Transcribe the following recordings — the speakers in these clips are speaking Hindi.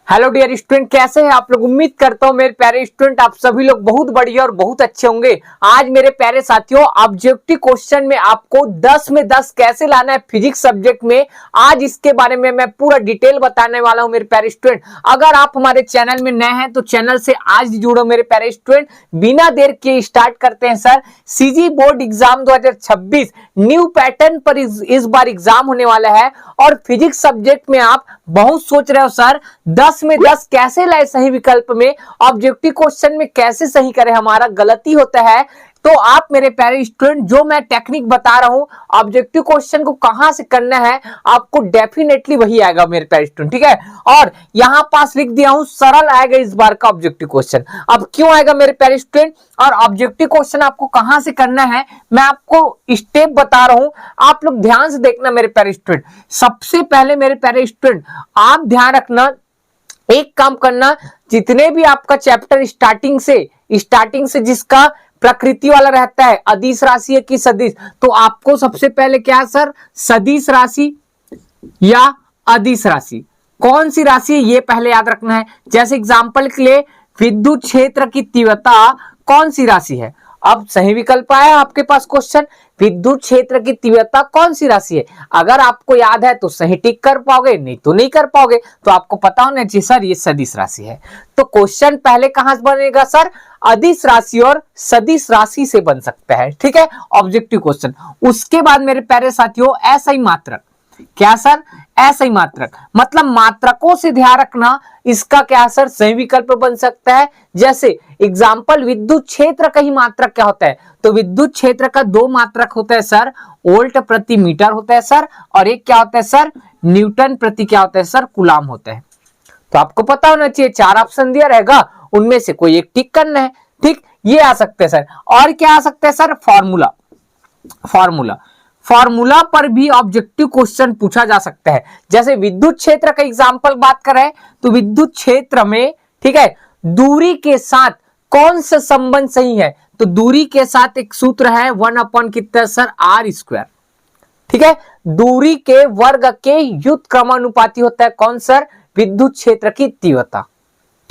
हेलो डियर स्टूडेंट, कैसे हैं आप लोग। उम्मीद करता हूं मेरे प्यारे स्टूडेंट आप सभी लोग बहुत बढ़िया और बहुत अच्छे होंगे। आज मेरे प्यारे साथियों ऑब्जेक्टिव क्वेश्चन में आपको 10 में 10 कैसे लाना है फिजिक्स सब्जेक्ट में, आज इसके बारे में मैं पूरा डिटेल बताने वाला हूं मेरे प्यारे स्टूडेंट। अगर आप हमारे चैनल में नए हैं तो चैनल से आज जुड़ो मेरे प्यारे स्टूडेंट। बिना देर के स्टार्ट करते हैं sir. CG board exam 2026 new pattern पर इस बार एग्जाम होने वाला है और फिजिक्स सब्जेक्ट में आप बहुत सोच रहे हो सर 10 में 10 कैसे लाए सही विकल्प में, ऑब्जेक्टिव क्वेश्चन में कैसे सही करें, हमारा गलती होता है। तो आप मेरे प्यारे स्टूडेंट जो मैं टेक्निक बता रहा हूं ऑब्जेक्टिव क्वेश्चन को कहां से करना है आपको डेफिनेटली वही आएगा मेरे प्यारे स्टूडेंट, ठीक है। और यहां पास लिख दिया हूं सरल आएगा इस बार का ऑब्जेक्टिव क्वेश्चन। अब क्यों आएगा मेरे प्यारे स्टूडेंट और ऑब्जेक्टिव क्वेश्चन आपको कहां से करना है मैं आपको स्टेप बता रहा हूं, आप लोग ध्यान से देखना मेरे प्यारे स्टूडेंट। सबसे पहले मेरे प्यारे स्टूडेंट आप ध्यान रखना, एक काम करना, जितने भी आपका चैप्टर स्टार्टिंग से जिसका प्रकृति वाला रहता है, अदिश राशि है कि सदिश, तो आपको सबसे पहले क्या सर सदिश राशि या अदिश राशि कौन सी राशि है ये पहले याद रखना है। जैसे एग्जांपल के लिए विद्युत क्षेत्र की तीव्रता कौन सी राशि है। अब सही विकल्प आया आपके पास क्वेश्चन, विद्युत क्षेत्र की तीव्रता कौन सी राशि है। अगर आपको याद है तो सही टिक कर पाओगे, नहीं तो नहीं कर पाओगे। तो आपको पता होना चाहिए सर ये सदिश राशि है। तो क्वेश्चन पहले कहां से बनेगा सर, अदिश राशि और सदिश राशि से बन सकता है, ठीक है, ऑब्जेक्टिव क्वेश्चन। उसके बाद मेरे प्यारे साथियों असही मात्रक, क्या सर असही मात्रक मतलब मात्रकों से ध्यान रखना, इसका क्या सर सही विकल्प बन सकता है। जैसे एग्जांपल विद्युत क्षेत्र का ही मात्रक क्या होता है, तो विद्युत क्षेत्र का दो मात्रक होता है सर, वोल्ट प्रति मीटर होता है सर, और एक क्या होता है सर न्यूटन प्रति क्या होता है सर कूलाम होता है। तो आपको पता होना चाहिए, चार ऑप्शन दिया रहेगा उनमें से कोई एक टिक करना है, ठीक। ये आ सकते हैं सर। और क्या आ सकता है सर फॉर्मूला पर भी ऑब्जेक्टिव क्वेश्चन पूछा जा सकता है। जैसे विद्युत क्षेत्र का एग्जांपल बात कर रहे हैं तो विद्युत क्षेत्र में, ठीक है, दूरी के साथ कौन सा संबंध सही है, तो दूरी के साथ एक सूत्र है 1 कितना सर आर स्क्वायर, ठीक है। दूरी के वर्ग के व्युत्क्रमानुपाती होता है कौन सर, विद्युत क्षेत्र की तीव्रता,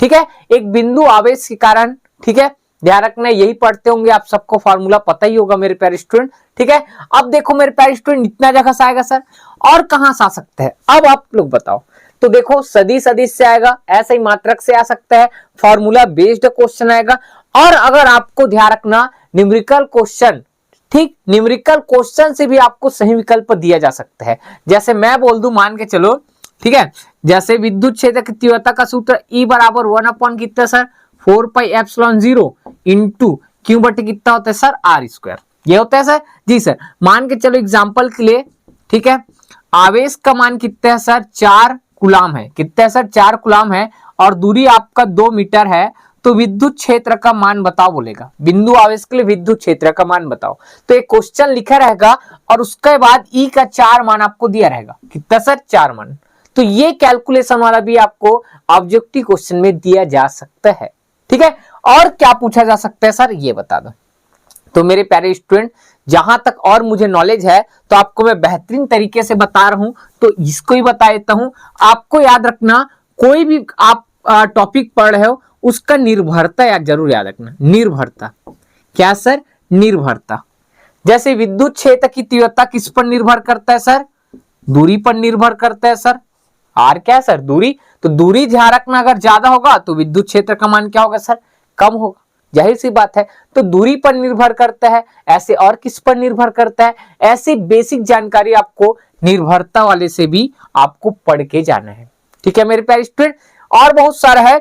ठीक है, एक बिंदु आवेश के कारण, ठीक है। ध्यान रखना यही पढ़ते होंगे आप, सबको फॉर्मूला पता ही होगा मेरे प्यारे स्टूडेंट, ठीक है। अब देखो मेरे प्यारे स्टूडेंट इतना जगह से आएगा सर, और कहां से आ सकता है अब आप लोग बताओ। तो देखो सदिश से आएगा, ऐसा ही मात्रक से आ सकता है, फॉर्मूला बेस्ड क्वेश्चन आएगा। और अगर आपको ध्यान रखना न्यूमेरिकल क्वेश्चन, ठीक, न्यूमेरिकल क्वेश्चन से भी आपको सही विकल्प दिया जा सकता है। जैसे मैं बोल दूं मान के चलो, ठीक है, जैसे विद्युत क्षेत्र की तीव्रता का सूत्र E बराबर 1 कितना sir 4 pi epsilon 0 into Q बटे कितना होता है सर आर स्क्वायर, ये होता है सर जी सर। मान के चलो एग्जांपल के लिए, ठीक है, आवेश का मान कितना है सर 4 कूलाम है, कितना है सर 4 कूलाम है, और दूरी आपका 2 मीटर है, तो विद्युत क्षेत्र का मान बताओ बोलेगा, बिंदु आवेश के लिए विद्युत क्षेत्र का मान बताओ। तो एक क्वेश्चन लिखा रहेगा और उसके बाद ई का 4 मान आपको दिया रहेगा, कितना सर 4 मान। तो ये कैलकुलेशन वाला भी आपको ऑब्जेक्टिव क्वेश्चन में दिया जा सकता है, ठीक है। और क्या पूछा जा सकता है सर ये बता दो। तो मेरे प्यारे स्टूडेंट जहां तक और मुझे नॉलेज है तो आपको मैं बेहतरीन तरीके से बता रहा हूं, तो इसको ही बता देता हूं। आपको याद रखना कोई भी आप टॉपिक पढ़ रहे हो उसका निर्भरता याद जरूर याद रखना, निर्भरता क्या सर निर्भरता। जैसे विद्युत क्षेत्र की तीव्रता किस पर निर्भर करता है सर, दूरी पर निर्भर करता है सर, आर क्या है सर दूरी, तो दूरी ध्यान रखना अगर ज्यादा होगा तो विद्युत क्षेत्र का मान क्या होगा सर कम होगा, जाहिर सी बात है। तो दूरी पर निर्भर करता है, ऐसे और किस पर निर्भर करता है, ऐसी बेसिक जानकारी आपको निर्भरता वाले से भी आपको पढ़ के जाना है, ठीक है मेरे प्यारे स्टूडेंट। और बहुत सारा है,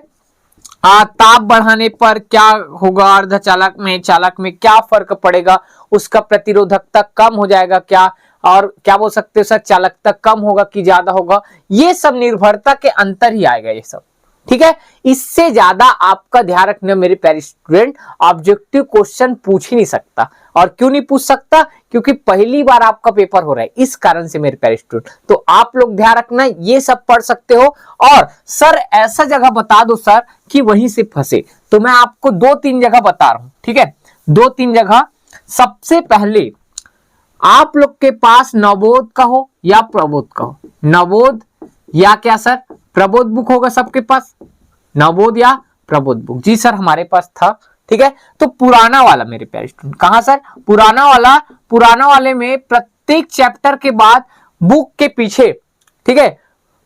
ताप बढ़ाने पर क्या होगा, अर्धचालक में चालक में क्या फर्क पड़ेगा, उसका प्रतिरोधकता कम हो जाएगा क्या, और क्या बोल सकते हो सर चालकता कम होगा कि ज्यादा होगा, ये सब निर्भरता के अंतर ही आएगा ये सब, ठीक है। इससे ज्यादा आपका ध्यान रखना मेरे प्यारे स्टूडेंट, ऑब्जेक्टिव क्वेश्चन पूछ ही नहीं सकता। और क्यों नहीं पूछ सकता, क्योंकि पहली बार आपका पेपर हो रहा है, इस कारण से मेरे प्यारे स्टूडेंट। तो आप लोग ध्यान रखना ये सब पढ़ सकते हो। और सर ऐसा जगह बता दो सर कि वहीं से फंसे, तो मैं आपको 2-3 जगह बता रहा हूं, ठीक है, 2-3 जगह। सबसे पहले आप लोग के पास नवोद का हो या प्रबोध का हो, नवोद या क्या सर प्रबोध बुक होगा सबके पास, नवोद या प्रबोध बुक। जी सर हमारे पास था। ठीक है, तो पुराना वाला मेरे प्यारे स्टूडेंट, कहां सर, पुराना वाला, पुराना वाले में प्रत्येक चैप्टर के बाद बुक के पीछे, ठीक है,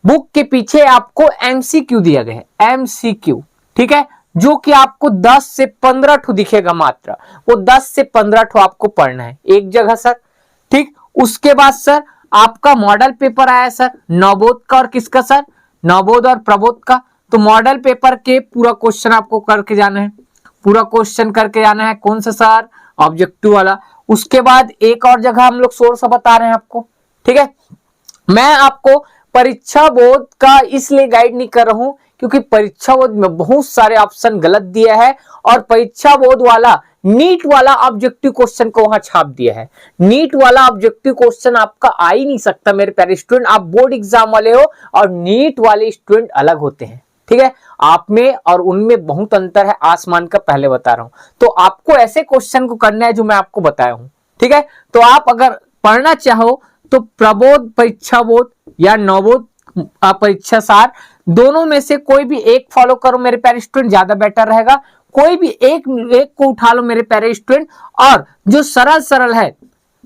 बुक के पीछे आपको एमसीक्यू दिया गया है, एमसीक्यू, ठीक है, जो कि आपको 10 से 15 ठो दिखेगा मात्र, वो 10 से 15 ठो आपको पढ़ना है एक जगह सर। ठीक, उसके बाद सर आपका मॉडल पेपर आया सर नवोद का और किसका सर, नवोद और प्रबोध का। तो मॉडल पेपर के पूरा क्वेश्चन आपको करके जाना है, पूरा क्वेश्चन करके जाना है, कौन सा सर, ऑब्जेक्टिव वाला। उसके बाद एक और जगह हम लोग सोर्स बता रहे हैं आपको। ठीक है, मैं आपको परीक्षा बोर्ड का इसलिए गाइड नहीं कर रहा हूं क्योंकि परीक्षा बोर्ड में बहुत सारे ऑप्शन गलत दिया है और परीक्षा बोर्ड वाला नीट वाला ऑब्जेक्टिव क्वेश्चन को वहां छाप दिया है। नीट वाला ऑब्जेक्टिव क्वेश्चन आपका आ ही नहीं सकता मेरे प्यारे स्टूडेंट, आप बोर्ड एग्जाम वाले हो और नीट वाले स्टूडेंट अलग होते हैं। ठीक है, आप में और उनमें बहुत अंतर है, आसमान का, पहले बता रहा हूं। तो आपको ऐसे क्वेश्चन को करना है जो मैं आपको बताया हूं। ठीक है, तो आप अगर पढ़ना चाहो तो प्रबोध परीक्षा बोर्ड या नवोद परीक्षा सार, दोनों में से कोई भी एक फॉलो करो मेरे प्यारे स्टूडेंट, ज्यादा बेटर रहेगा। कोई भी एक को उठा लो मेरे प्यारे स्टूडेंट, और जो सरल सरल है,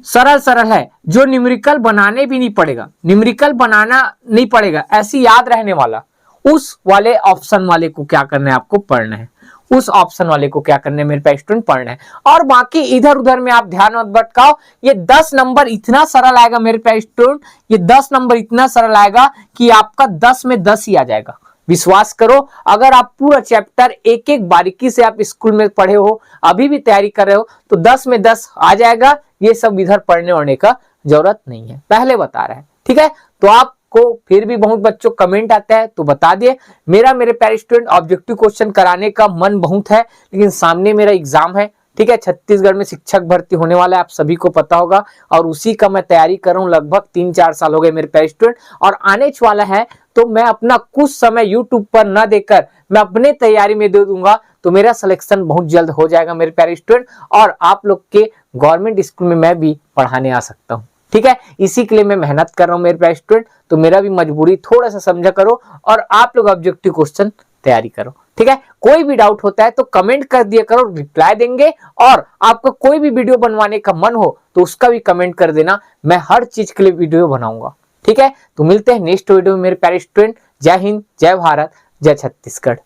सरल सरल है, जो न्यूमेरिकल बनाने भी नहीं पड़ेगा, न्यूमेरिकल बनाना नहीं पड़ेगा, ऐसी याद रहने वाला, उस वाले ऑप्शन वाले को क्या करना है, आपको पढ़ना है, उस ऑप्शन वाले को क्या करना है मेरे प्यारे स्टूडेंट, पढ़ना है। और बाकी इधर उधर में आप ध्यान मत भटकाओ। ये 10 नंबर इतना सरल आएगा मेरे प्यारे स्टूडेंट, ये 10 नंबर इतना सरल आएगा कि आपका 10 में 10 ही आ जाएगा। विश्वास करो, अगर आप पूरा चैप्टर एक एक बारीकी से आप स्कूल में पढ़े हो, अभी भी तैयारी कर रहे हो, तो 10 में 10 आ जाएगा। ये सब इधर पढ़ने वढ़ने का जरूरत नहीं है, पहले बता रहे हैं। ठीक है, तो आप को फिर भी बहुत बच्चों कमेंट आता है तो बता दिए, मेरे प्यारे स्टूडेंट ऑब्जेक्टिव क्वेश्चन कराने का मन बहुत है, लेकिन सामने मेरा एग्जाम है। ठीक है, छत्तीसगढ़ में शिक्षक भर्ती होने वाला है, आप सभी को पता होगा, और उसी का मैं तैयारी कर रहा हूं, लगभग 3-4 साल हो गए मेरे प्यारे स्टूडेंट, और आने वाला है। तो मैं अपना कुछ समय यूट्यूब पर न देकर मैं अपने तैयारी में दे दूंगा, तो मेरा सिलेक्शन बहुत जल्द हो जाएगा मेरे प्यारे स्टूडेंट, और आप लोग के गवर्नमेंट स्कूल में मैं भी पढ़ाने आ सकता हूँ। ठीक है, इसी के लिए मैं मेहनत कर रहा हूं मेरे प्यारे स्टूडेंट, तो मेरा भी मजबूरी थोड़ा सा समझा करो, और आप लोग ऑब्जेक्टिव क्वेश्चन तैयारी करो। ठीक है, कोई भी डाउट होता है तो कमेंट कर दिया करो, रिप्लाई देंगे। और आपको कोई भी वीडियो बनवाने का मन हो तो उसका भी कमेंट कर देना, मैं हर चीज के लिए वीडियो बनाऊंगा। ठीक है, तो मिलते हैं नेक्स्ट वीडियो में मेरे प्यारे स्टूडेंट। जय हिंद, जय भारत, जय छत्तीसगढ़।